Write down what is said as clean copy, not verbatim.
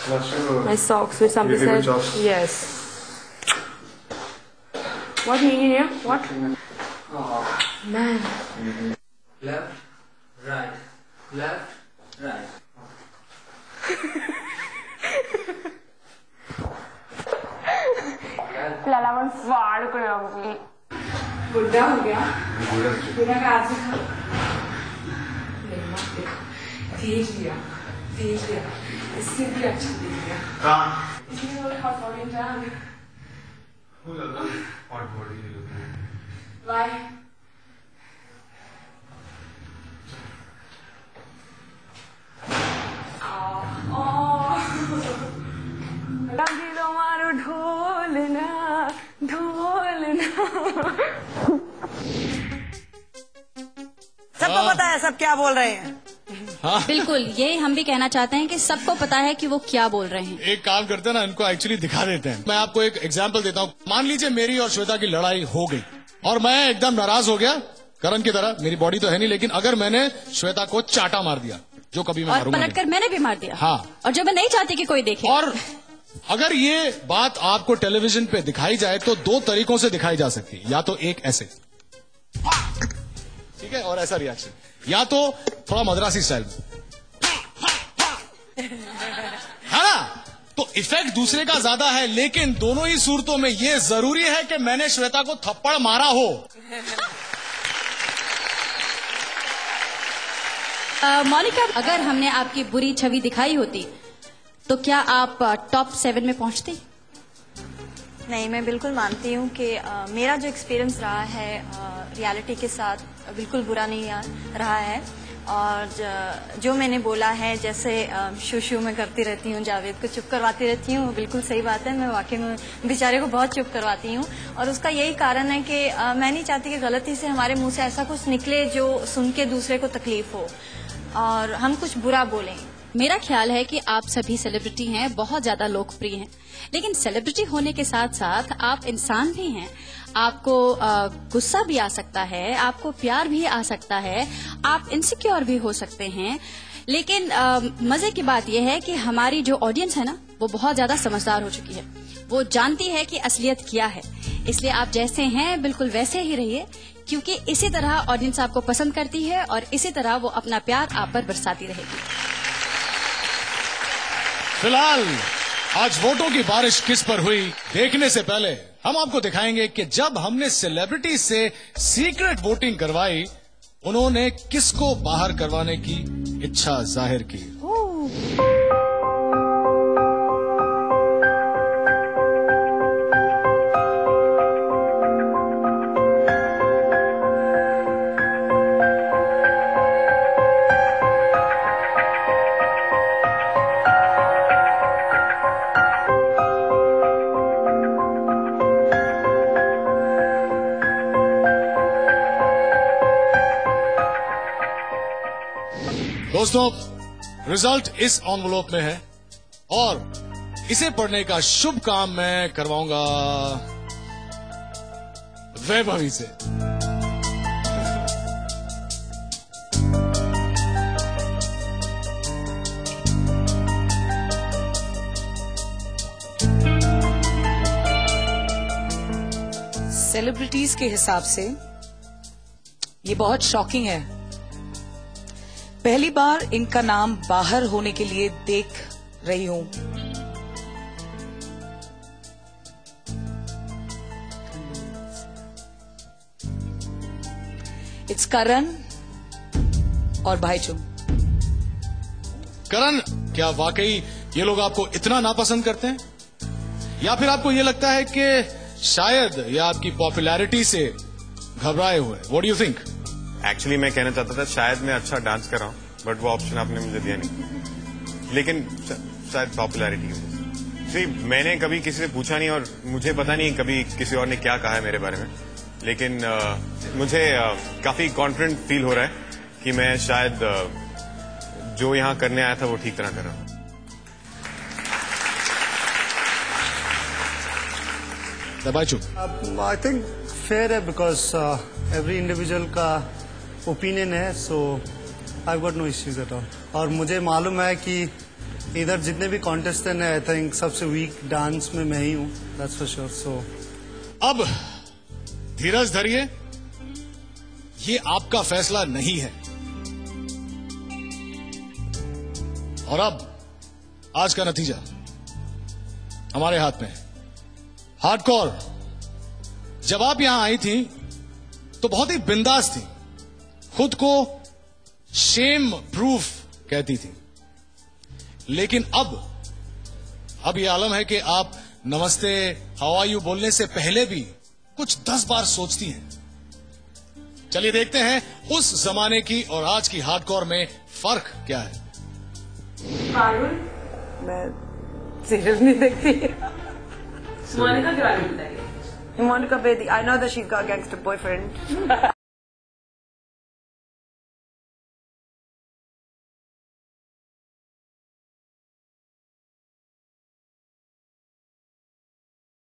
My socks with something said. Yes. What meaning here? What? Man. Left, right, left, right. ललावन फाड़ कर रखूँगी। बुढ़ा हो गया। बुढ़ा का आज खा। नहीं मत देखो। तेज लिया। इससे भी अच्छा दिख गया। हाँ। इसमें वो hot body जान। हो जाता है hot body ये लोग। Bye. रंगीलो मारो ढोलना सबको पता है सब क्या बोल रहे हैं। हाँ? बिल्कुल, यही हम भी कहना चाहते हैं कि सबको पता है कि वो क्या बोल रहे हैं। एक काम करते हैं ना, इनको एक्चुअली दिखा देते हैं। मैं आपको एक एग्जांपल देता हूँ। मान लीजिए मेरी और श्वेता की लड़ाई हो गई और मैं एकदम नाराज हो गया, करण की तरह। मेरी बॉडी तो है नहीं, लेकिन अगर मैंने श्वेता को चाटा मार दिया, जो कभी मैं मारूंगा, और पलटकर मैंने भी मार दिया। हाँ, और जो मैं नहीं चाहती कि कोई देखे। और अगर ये बात आपको टेलीविजन पे दिखाई जाए तो दो तरीकों से दिखाई जा सकती है। या तो एक ऐसे, ठीक है, और ऐसा रिएक्शन, या तो थोड़ा मद्रासी स्टाइल में, है ना? तो इफेक्ट दूसरे का ज्यादा है, लेकिन दोनों ही सूरतों में ये जरूरी है कि मैंने श्वेता को थप्पड़ मारा हो। मोनिका, अगर हमने आपकी बुरी छवि दिखाई होती तो क्या आप टॉप 7 में पहुंचती? नहीं, मैं बिल्कुल मानती हूँ कि मेरा जो एक्सपीरियंस रहा है रियलिटी के साथ बिल्कुल बुरा नहीं रहा है। और जो मैंने बोला है, जैसे शू में करती रहती हूँ, जावेद को चुप करवाती रहती हूँ, वो बिल्कुल सही बात है। मैं वाकई में बेचारे को बहुत चुप करवाती हूँ और उसका यही कारण है कि मैं नहीं चाहती कि गलती से हमारे मुंह से ऐसा कुछ निकले जो सुन के दूसरे को तकलीफ हो और हम कुछ बुरा बोलें। मेरा ख्याल है कि आप सभी सेलिब्रिटी हैं, बहुत ज्यादा लोकप्रिय हैं, लेकिन सेलिब्रिटी होने के साथ साथ आप इंसान भी हैं। आपको गुस्सा भी आ सकता है, आपको प्यार भी आ सकता है, आप इनसिक्योर भी हो सकते हैं। लेकिन मजे की बात यह है कि हमारी जो ऑडियंस है ना, वो बहुत ज्यादा समझदार हो चुकी है। वो जानती है कि असलियत क्या है। इसलिए आप जैसे हैं बिल्कुल वैसे ही रहिए, क्योंकि इसी तरह ऑडियंस आपको पसंद करती है और इसी तरह वो अपना प्यार आप पर बरसाती रहेगी। फिलहाल आज वोटों की बारिश किस पर हुई, देखने से पहले हम आपको दिखाएंगे कि जब हमने सेलिब्रिटी से सीक्रेट वोटिंग करवाई, उन्होंने किसको बाहर करवाने की इच्छा जाहिर की। दोस्तों, रिजल्ट इस एनवलप में है और इसे पढ़ने का शुभ काम मैं करवाऊंगा वैभवी से। सेलिब्रिटीज के हिसाब से ये बहुत शॉकिंग है। पहली बार इनका नाम बाहर होने के लिए देख रही हूं। इट्स करण और भाईचुंग। करण, क्या वाकई ये लोग आपको इतना नापसंद करते हैं, या फिर आपको ये लगता है कि शायद ये आपकी पॉपुलैरिटी से घबराए हुए? What do you think? Actually मैं कहना चाहता था शायद मैं अच्छा डांस कर रहा हूँ, बट वो ऑप्शन आपने मुझे दिया नहीं। लेकिन शायद पॉपुलैरिटी की वजह से। मैंने कभी किसी से पूछा नहीं और मुझे पता नहीं कभी किसी और ने क्या कहा है मेरे बारे में, लेकिन मुझे काफी कॉन्फिडेंट फील हो रहा है कि मैं शायद जो यहाँ करने आया था वो ठीक तरह कर रहा हूँ। आई थिंक फेयर है, बिकॉज एवरी इंडिविजुअल का ओपिनियन है, so I got no issues at all. और मुझे मालूम है कि इधर जितने भी कॉन्टेस्टेंट हैं, आई थिंक सबसे वीक डांस में मैं ही हूँ, दैट्स फॉर श्योर। सो अब धीरज धरिए, ये आपका फैसला नहीं है। और अब आज का नतीजा हमारे हाथ में है। हार्डकोर, जब आप यहां आई थी तो बहुत ही बिंदास थी, खुद को शेम प्रूफ कहती थी, लेकिन अब ये आलम है कि आप नमस्ते, हाउ आर यू बोलने से पहले भी कुछ 10 बार सोचती हैं। चलिए देखते हैं उस जमाने की और आज की हार्डकोर में फर्क क्या है। पारुल, मैं सीरियल नहीं देखती। मोनिका के बारे में बताइए। Monica Bedi, I know that she's got a gangster boyfriend.